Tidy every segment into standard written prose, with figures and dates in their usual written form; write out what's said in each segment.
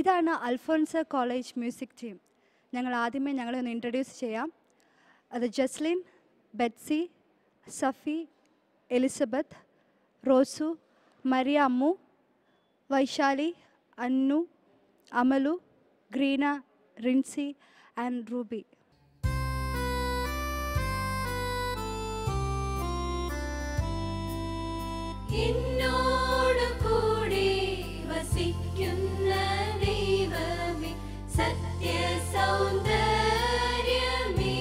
ഇതാണ് Alphonsa college music team. ഞങ്ങൾ ആദ്യമേ ഞങ്ങളെ ഒന്ന് ഇൻട്രൊഡ്യൂസ് ചെയ്യാം. അത് Jaslin, Betsy, Safi, Elizabeth, Rosu, Maria Ammu, Vaishali, Annu, Amalu, Greena, Rincy and Ruby. എന്നോട് കൂടെ വസിക്കുന്ന ദൈവമേ, സത്യ സൗന്ദര്യമേ,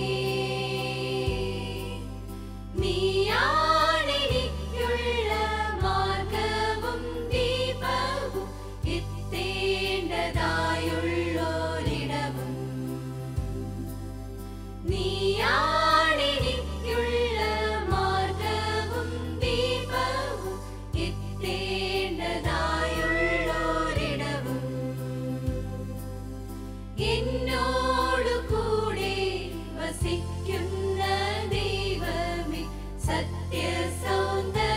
നീയാണെനിക്കുള്ള മാർഗവും ദീപവും എത്തേണ്ടതായുള്ളൊരിടവും. നീയാണെനിക്കുള്ള മാർഗവും ദീപവും എത്തേണ്ടതായുള്ളൊരിടവും. എന്നോട് കൂടെ വസിക്കുന്ന ദൈവമേ, സത്യ സൗന്ദര്യമേ.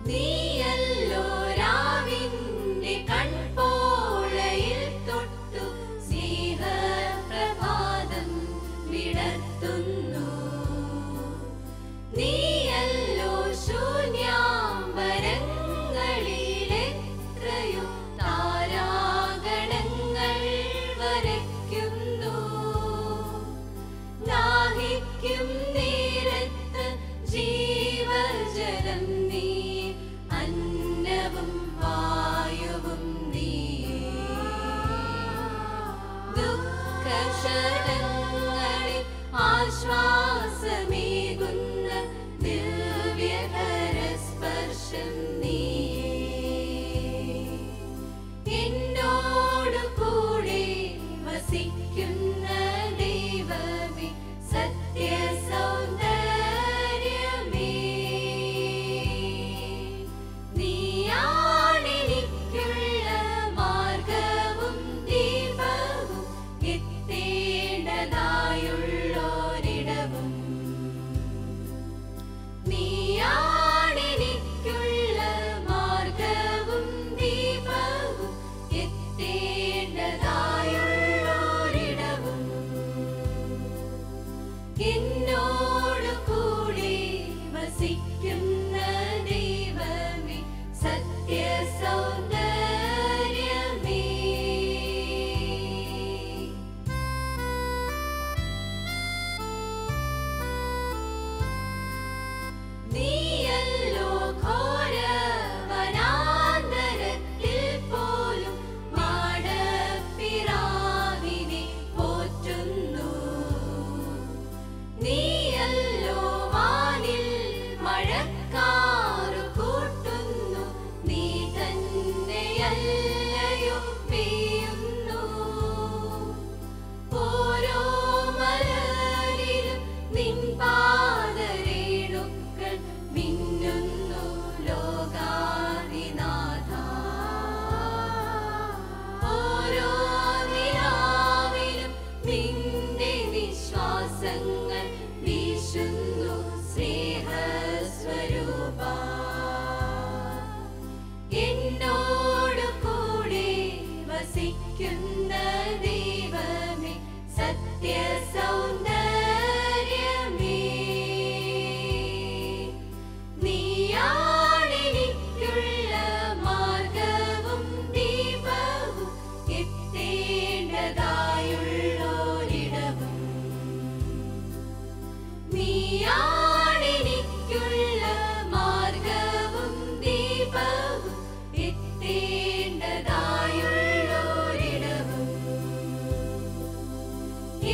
നീയല്ലോ രാവിന്റെ കൺപോളയിൽ തൊട്ടു സ്നേഹപ്രഭാതം വിടർത്തുന്നു. നീയല്ലോ ശൂന്യാംബരങ്ങളിലെത്രയോ താരാഗണങ്ങൾ വരയ്ക്കുന്നു. ദാഹിക്കും നേരത്ത് ജീവജലം നീ, അന്നവും വായുവും നീ. ദുഃഖശരങ്ങളിൽ ആശ്വാസമേകുന്ന ദിവ്യകരസ്പർശം നീ. എന്നോട് കൂടെ വസിക്കുന്ന ദൈവമേ, സത്യ സൗന്ദര്യമേ, നീയാണെനിക്കുള്ള മാർഗവും ദീപവും എത്തേണ്ടതായുള്ളൊരിടവും. നീയാണെനിക്കുള്ള മാർഗവും ദീപവും എത്തേണ്ടതായുള്ളൊരിടവും. എന്നോട് കൂടെ വസിക്കുന്ന ദൈവമേ, സത്യ സൗന്ദര്യമേ. നീയല്ലോ ഘോരവനാന്തരത്തിൽ പോലും മാടപ്പിറാവിനെ പോറ്റുന്നു. നീയല്ലോ വാനിൽ മഴക്കാറു കൂട്ടുന്നു. നീ തന്നെയല്ലയോ പെയ്യുന്നു. ഓരോ മലരിലും നിൻ പാദരേണുക്കൾ മിന്നുന്നു ലോകാധിനാഥ. ഓരോ നിലാവിലും നിന്റെ നിശ്വാസങ്ങൾ വീശുന്നു സ്നേഹസ്വരൂപ. എന്നോട് കൂടെ വസിക്കുന്ന ദൈവമേ, സത്യ സൗന്ദര്യമേ, നീയാണെനിക്കുള്ള മാർഗവും ദീപവും എത്തേണ്ടതായുള്ളൊരിടവും. നീയാണെനിക്കുള്ള മാർഗവും ദീപവും എത്തേണ്ടതായുള്ളൊരിടവും.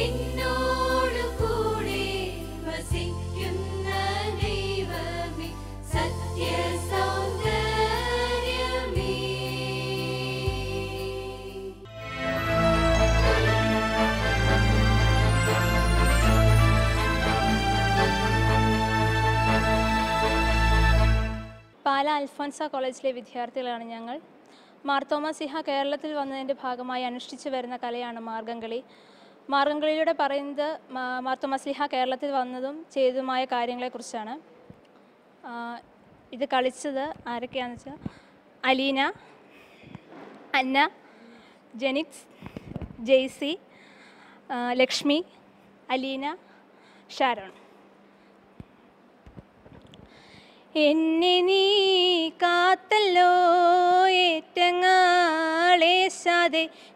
എന്നോട് കൂടെ വസിക്കുന്ന ദൈവമേ, സത്യ സൗന്ദര്യമേ. പാലാ അൽഫോൻസ കോളേജിലെ വിദ്യാർത്ഥികളാണ് ഞങ്ങൾ. മാർത്തോമാ സിഹ കേരളത്തിൽ വന്നതിൻ്റെ ഭാഗമായി അനുഷ്ഠിച്ചു വരുന്ന കലയാണ് മാർഗംകളി. മാർഗംകളിയിലൂടെ പറയുന്നത് മാർത്തോമാ ശ്ലീഹ കേരളത്തിൽ വന്നതും ചെയ്തതുമായ കാര്യങ്ങളെക്കുറിച്ചാണ്. ഇത് കളിച്ചത് ആരൊക്കെയാണെന്ന് വെച്ചാൽ അലീന, അന്ന, ജെനിക്സ്, ജെയ്സി, ലക്ഷ്മി, അലീന, ഷാരോൺ. എന്നെ നീ കാത്തല്ലോ ഏറ്റങ്ങളേശാതെ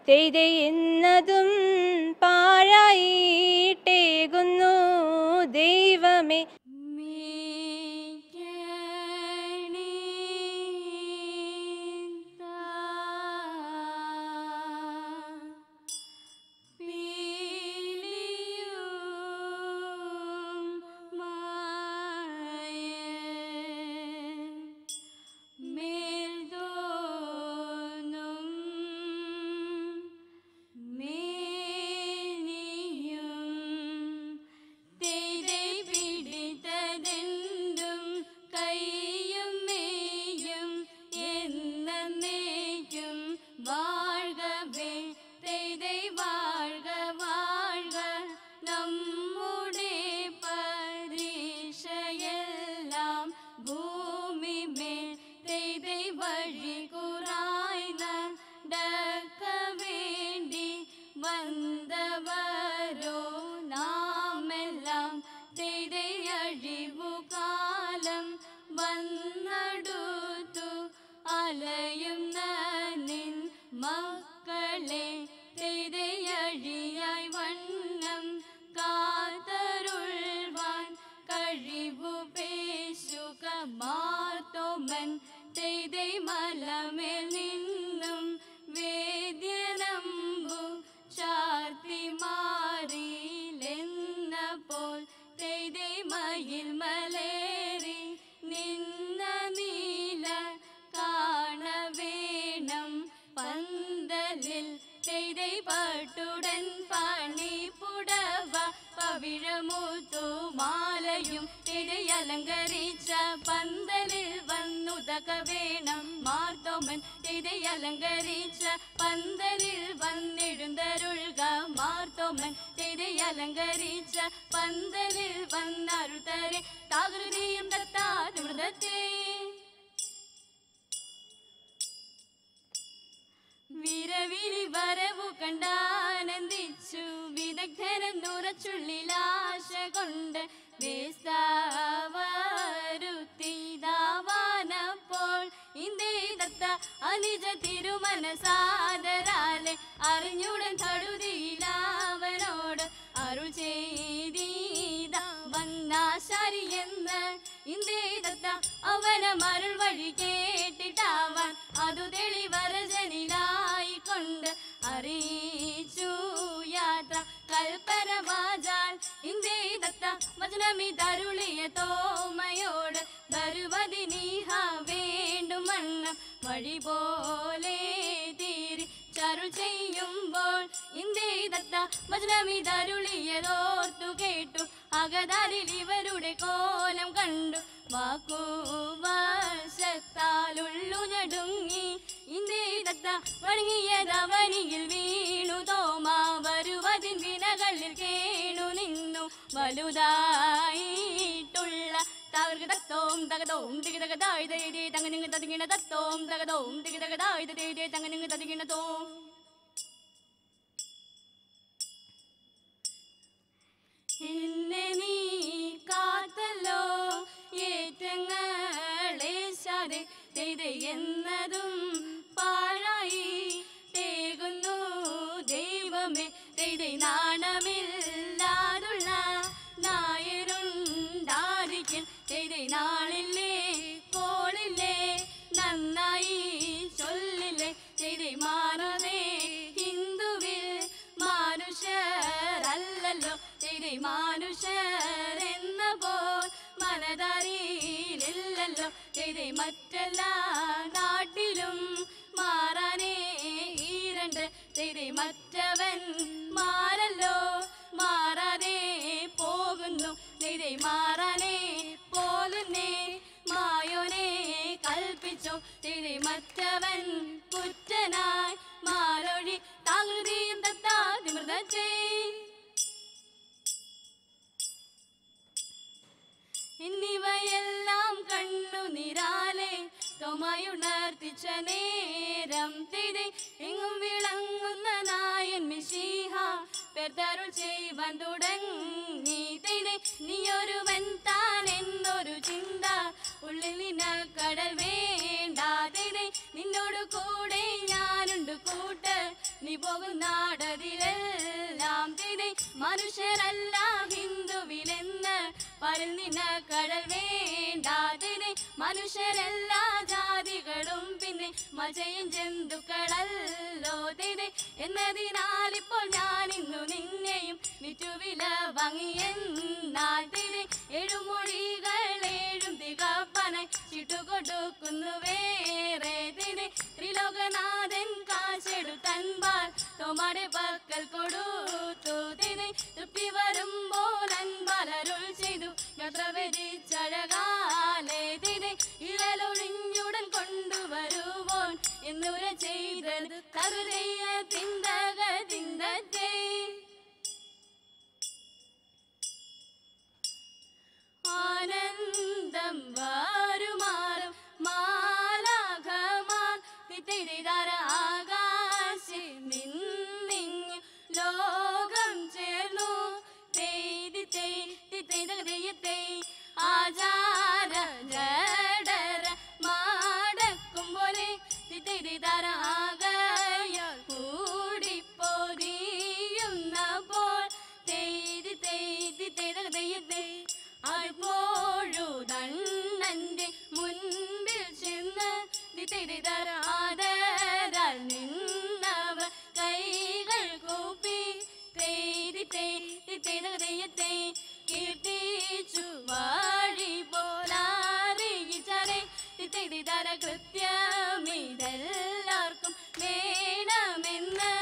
ചെയ്തേ എന്നതും പാഴായിട്ടേകുന്നു ദൈവമേ. മാലയും തിരയലങ്കരിച്ച പന്തലിൽ വന്നുതക വേണം മാർത്തോമൻ. തിരയലങ്കരിച്ച പന്തലിൽ വന്നെഴുന്തരുൾക മാർത്തോമൻ. തിരയലങ്കരിച്ച പന്തലിൽ വന്നരുൾത്തരെ താകൃതിയും ദത്താമൃതത്തെ വിരവിരി വരവു കണ്ടാനന്ദിച്ചു വിദഗ്ധനെന്നുറച്ചുള്ളിലാശ കൊണ്ട് വേസ്താവരുത്തിതാവാനപ്പോൾ ഇന്ദേ ദത്ത അനുജ തിരുമനസാദരാലെ അറിഞ്ഞുടൻ തടുതിയിലാവനോട് അരുൾ ചെയ്തീത വന്നാശാരി എന്ന് ഇന്ദേ ദത്ത അവനമരുൾ വഴി കേട്ടിട്ടാവാൻ അതു തെളിവരജനിലായിക്കൊണ്ട് അറിയിച്ചു യാത്ര കൽപ്പന വാചാൽ ഇന്ദേ ദത്ത വചനമിതരുളിയ തോമയോട് ധരുവതിനീഹ വേണ്ടുമണ്ണം വഴി പോലെ തിരിച്ചരുൾ ചെയ്യുമ്പോൾ ഇന്ദേ ദത്ത വചനമിതരുളിയതോർത്തു കേട്ടു അകതാരിൽ ഇവരുടെ കോലം കണ്ടു വാക്കുവശത്താലുള്ളു ഞടുങ്ങി ഇന്ദേ ദത്ത വണങ്ങിയതവനിയിൽ വീണു തോമാ വരുവതിൻ വിനകളിൽ കേണു നിന്നു വലുതായിട്ടുള്ള തകർത്തോം തകതോം തികതകതായുധേ തങ്ങനിങ് തതികിണ തത്തോം തകതോം തികതകതായുധേ തങ്ങനിങ് തതികിണ തോം. എന്നെ നീ കാത്തല്ലോ ഏറ്റങ്ങളേശാതെ ചെയ്തേ എന്നതും പാഴായി തേകുന്നു ദൈവമേ. ചെയ്തേ നാണമില്ലാതുള്ള നായരുണ്ടായിരിക്കും ചെയ്തേ നാളില്ലേ കോളില്ലേ നന്നായി ചൊല്ലില്ലേ ചെയ്തേ മാറതേ ഹിന്ദുവിൽ മാനുഷരല്ലല്ലോ ചെയ്തേ മാനുഷരെന്ന പോൽ മനതറിയില്ലല്ലോ ചെയ്തേ മറ്റെല്ലാ നാട്ടിലും മാറാനേ ഈരണ്ട് ചെയ്തേ മറ്റവൻ മാറല്ലോ മാറാതെ പോകുന്നു ചെയ്തേ മാറാനേ പോകുന്നേ മായോനെ കൽപ്പിച്ചു ചെയ്തേ മറ്റവൻ കുറ്റനായി മാലൊഴി താകൃതിയും തത്താതിമൃതേ. കണ്ണുനീരാലെ തോമായുണർത്തിച്ച നേരം തിരി എങ്ങും വിളങ്ങുന്ന നായൻ മിശിഹ പെർത്തരുൾ ചെയ്യുവാൻ തുടങ്ങി തിരി നീയൊരുവൻ താൻ എന്നൊരു ചിന്ത ഉള്ളിൽ നിന്ന കടൽ വേണ്ട തിരി നിന്നോട് കൂടെ ഞാനുണ്ട് കൂട്ട് നീ പോകുന്നാടതിലെല്ലാം തിരി മനുഷ്യരല്ല ഹിന്ദുവിലെന്ന് പറഞ്ഞ കടൽ വേണ്ട തിരി മനുഷ്യരെല്ലാ ജാതികളും പിന്നെ മജയും ജന്തുക്കളല്ലോ തിരി എന്നതിനാൽ ഇപ്പോൾ ഞാൻ ഇന്നു നിന്നെയും വിറ്റുവില വാങ്ങിയെന്നാൽ തിരി എഴുമൊഴികൾ ഏഴും തികപ്പനായി ചിട്ടുകൊടുക്കുന്നു വേറെ തിരി ത്രിലോകനാഥൻ കാശെടുത്തൻപാൽ തോമാടെ പക്കൽ കൊടുത്തു തിരി തൃപ്തി വരുമ്പോൾ അൻപാലരുൾ ചെയ്തു യാത്ര വരിച്ചഴകാലേ തിരി ഇഴലൊഴിഞ്ഞുടൻ കൊണ്ടുവരുവോൻ എന്നുര ചെയ്തത് കരുതയ തിന്തക തിന്തേ ആനന്ദം വരുമാറും മാലാഖമാർ തിരിതാര ആകാശി നിന്നിങ്ങ് ലോകം ചേർന്നു തെയ്തി തെയ്തി തെയ്തേ ആചാര ജഡര മാടക്കും പോലെ തിരിതാര ആകയാൽ കൂടിപ്പോരിയുന്നപ്പോൾ തെയ്തി തെയ്തി തെയ്തേ അപ്പോഴുതണ്ണന്റെ മുൻപിൽ ചെന്ന് തിരിതരാതരാൽ നിന്നവ കൈകൾ കൂപ്പി തേരി തെയ്യത്തെ കീർത്തിച്ചു വഴി പോലാറിയിച്ചേ തിരിതര കൃത്യമിതെല്ലാവർക്കും വേണമെന്ന്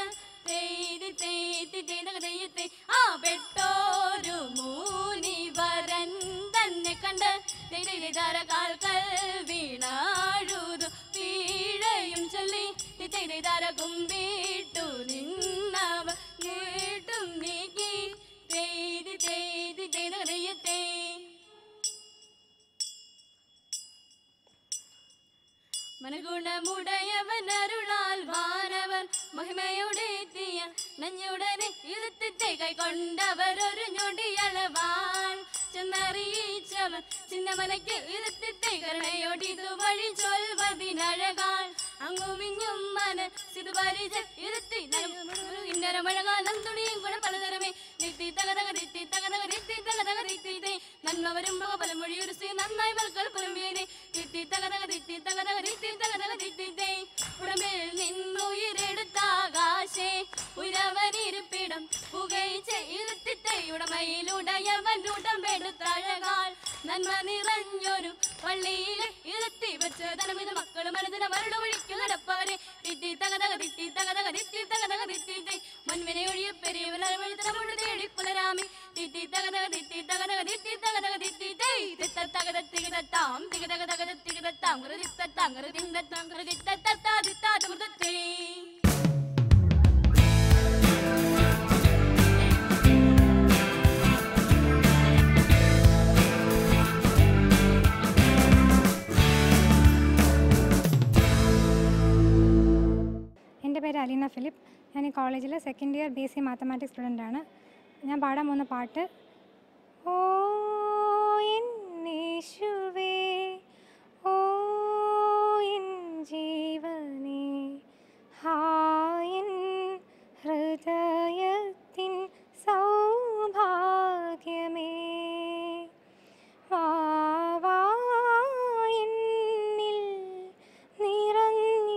തേരി തെയ്യത്തെ ആ പെട്ടോരു മൂനിവരൻ തന്നെ കണ്ട് തിരിതര കാൽക്കൽ വീണാഴുതു വീഴയും ചൊല്ലി തിരിതര കുമ്പിട്ടു നിന്നവ കേട്ടും നീക്കി തെയ്യത്തെ മനഗുണമുടയവൻ അരുളാൽ വാനവർ മഹിമയുടെ എത്തിയ നഞ്ഞുടനെ ഇരുത്തിത്തെ കൈകൊണ്ടവർ ഒരു ഞൊടിയളവാൻ ചെന്നറിയിച്ചവർ ചിന്നമനയ്ക്ക് ഇരുത്തിത്തെ കരുണയോടിതു വഴി ചൊൽവതിനഴകാൽ അങ്ങുമിഞ്ഞും മനസ്സിതു പരിച ഇരുത്തി ഇന്നരമഴകാൽ നന്തുണിയും ഗുണം പലതരമേ നിത്തി തകതക തിത്തി തകതക തിത്തി തകതക തിത്തി നന്മ വരുമ്പോ പലമൊഴി ഒരു സീ നന്നായി മൽക്കൾ പുലമ്പിയനെ തിത്തി തകതക തിത്തി തകതക തിത്തി തകതക തിത്തി ഉടമ്പിൽ നിന്നുയിരെടുത്താകാശേ ഉയരവനിരിപ്പിടം പുകയിച്ച ഇരുത്തിത്തെ ഉടമയിലുടയവൻ ഉടമ്പെടുത്തഴകാൽ നന്മ നിറഞ്ഞൊരു പള്ളിയിൽ ഇരുത്തി വെച്ച് ധനമിത് മക്കളും മനസ്സിന് മരട് ഒഴിക്കു നടപ്പവരെ തിത്തി തകതക തിത്തി തകതക തിത്തി തകതക തിത്തി മൻവിനെ ഒഴിയ പെരിയവനമുണ്ട് തേടി പുലരാമി തിത്തി തകതക തിത്തി തകതക തിത്തി തകതക തിത്തി തകത തികതത്താം തികതക തകത തികതത്താം കൃതിത്തത്താം കൃതിന്തത്താം കൃതിത്തത്താ തിത്താമൃതത്തേ എൻ്റെ പേര് അലീന ഫിലിപ്പ്. ഞാൻ ഈ കോളേജിൽ സെക്കൻഡ് ഇയർ BSc മാത്തമാറ്റിക്സ് സ്റ്റുഡൻ്റാണ്. ഞാൻ പാടാൻ പോകുന്ന പാട്ട് ഓ എന്നേശുവേ ഓ എൻ ജീവനേ ഹായൻ ഹൃദയത്തിൻ സൗഭാഗ്യമേ വാ എന്നിൽ നിറഞ്ഞിടുവാ.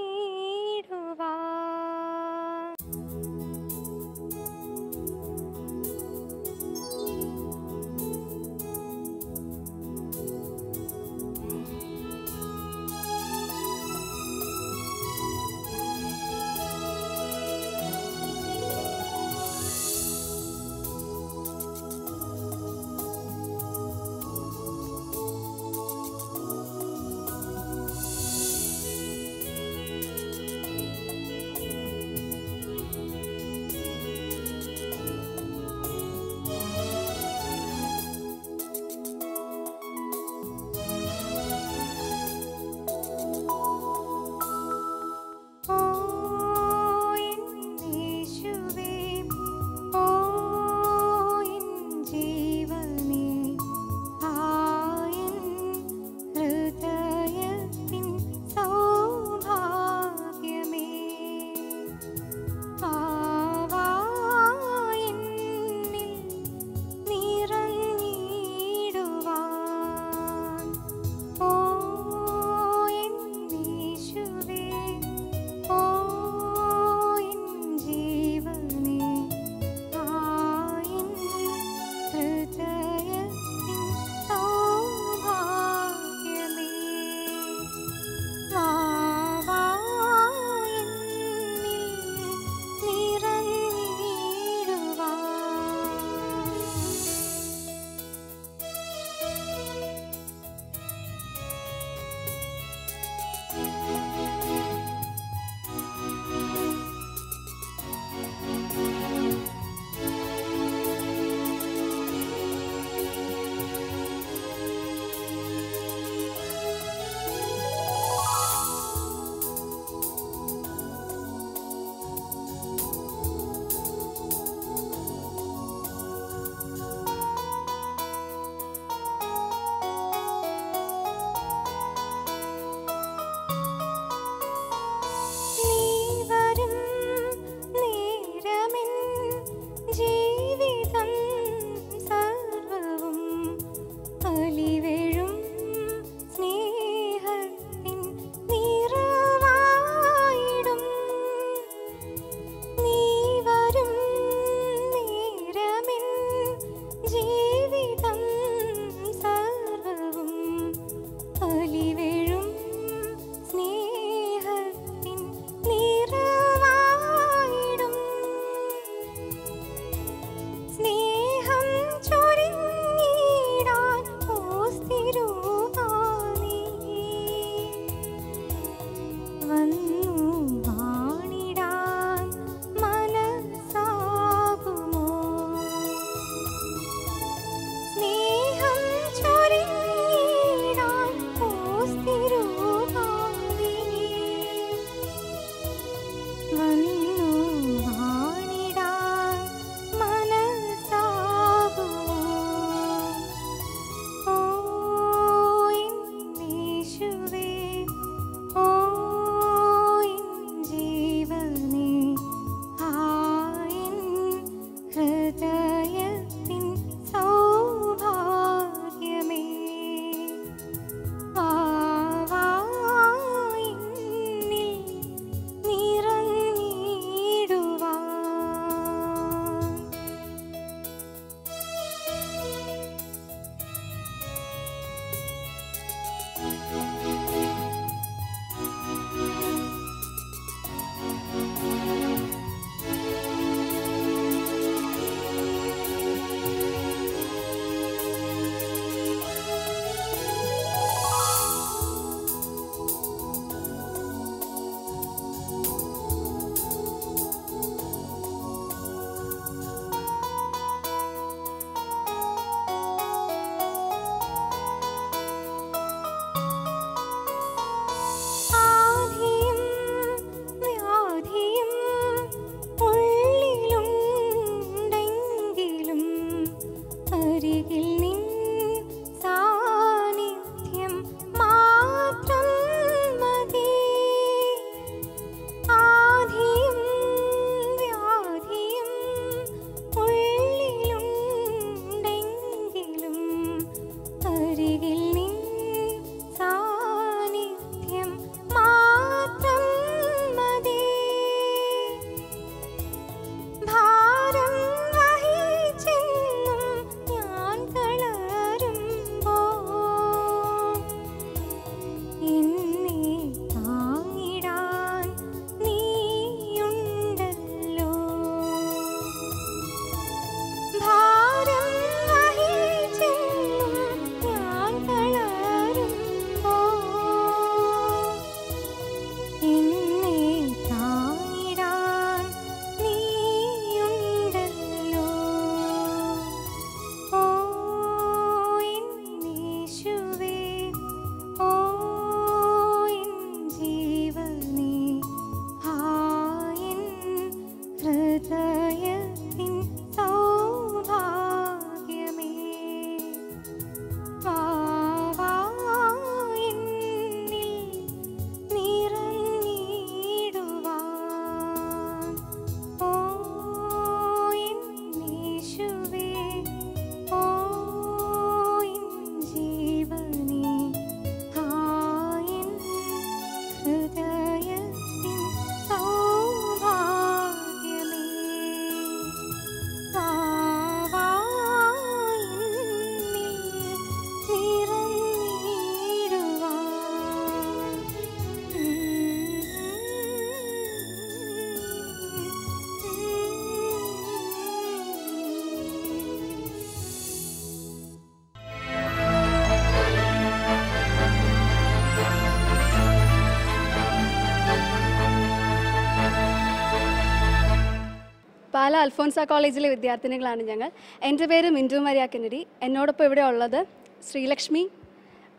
അൽഫോൻസ കോളേജിലെ വിദ്യാർത്ഥിനികളാണ് ഞങ്ങൾ. എൻ്റെ പേര് മിൻറ്റു മരിയ കെന്നഡി. എന്നോടൊപ്പം ഇവിടെ ഉള്ളത് ശ്രീലക്ഷ്മി,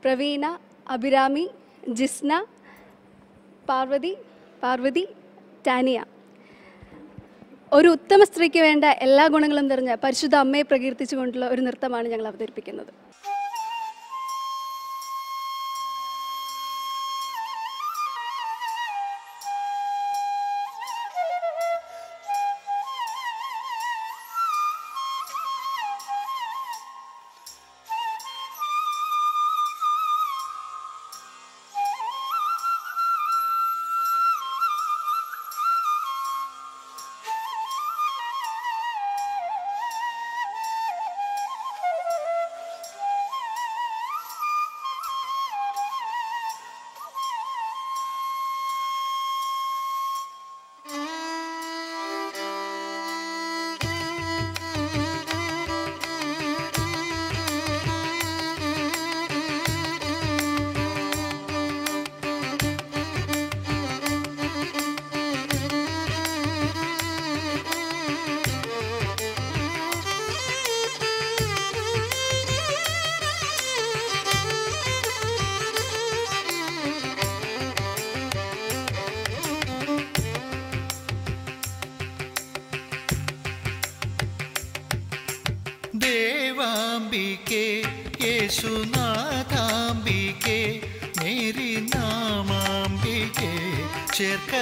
പ്രവീണ, അഭിരാമി, ജിസ്ന, പാർവതി, ടാനിയ. ഒരു ഉത്തമ സ്ത്രീക്ക് വേണ്ട എല്ലാ ഗുണങ്ങളും നിറഞ്ഞ പരിശുദ്ധ അമ്മയെ പ്രകീർത്തിച്ചുകൊണ്ടുള്ള ഒരു നൃത്തമാണ് ഞങ്ങൾ അവതരിപ്പിക്കുന്നത്. देवांबिके येशुनाथांबिके मेरी नामांबिके चेर्कपादांबिके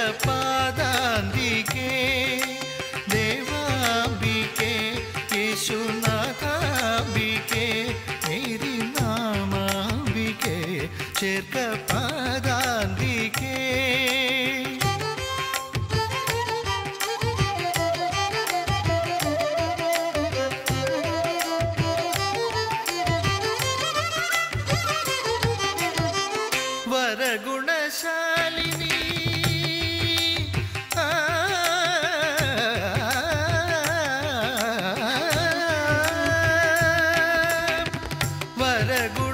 देवांबिके येशुनाथांबिके मेरी नामांबिके चेर्कपादांबिके वरगुणशालिनी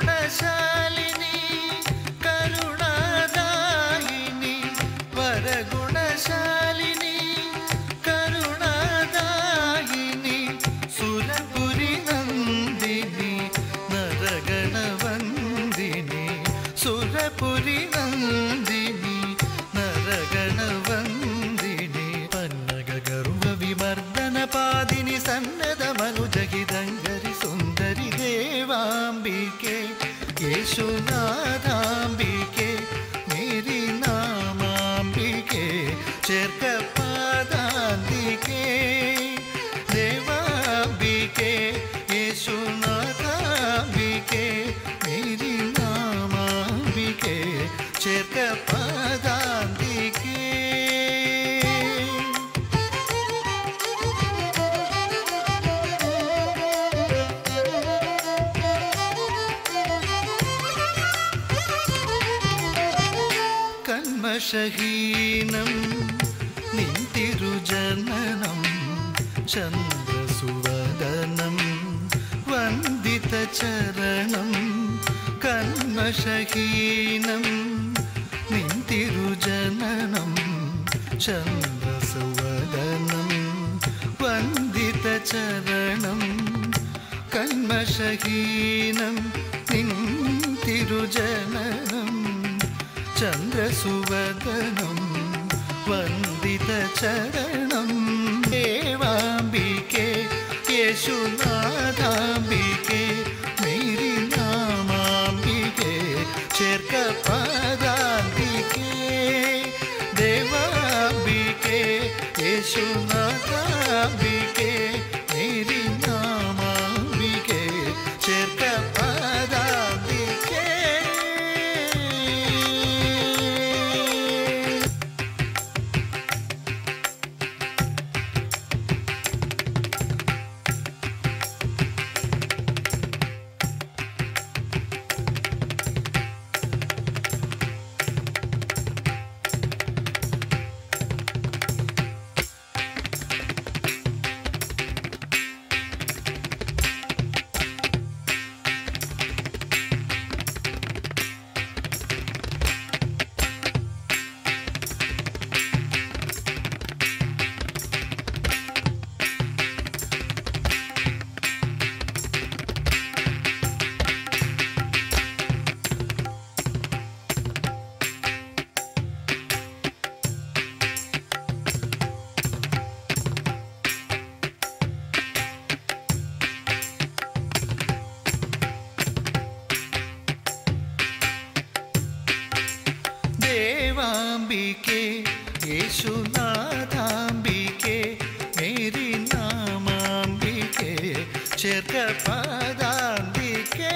वरगुणशालिनी करुणादायिनी वरगुणशालिनी करुणादायिनी सुरपुरी नंदिनी नरगणवंदिनी सुरपुरी नंदिनी नरगणवंदिनी पन्नगर्वविवर्धन पादिनी सन्नदमनुजगिदङ्गरि सुन्दरि देवांबिके येशुनाथांबिके मेरी नामांबिके चेर्कपादांबिके देवांबिके येशुनाथांबिके मेरी नामांबिके चेर्कपादांबिके कन्मषहीनं निन्तिरुजननं चन्द्रसुवदनं वन्दितचरणं कन्मषहीनं निन्तिरुजननं चन्द्रसुवदनं वन्दितचरणं कन्मषहीनं निन्तिरुजननं चन्द्रसुवदनं वन्दितचरणं देवांबिके येशुनाथांबिके मेरी नामांबिके चेर्कपादांबिके देवांबिके येशुनाथांबिके मेरी नामांबिके चेर्कपादांबिके ചേർക്ക പാദാന്തിക്കേ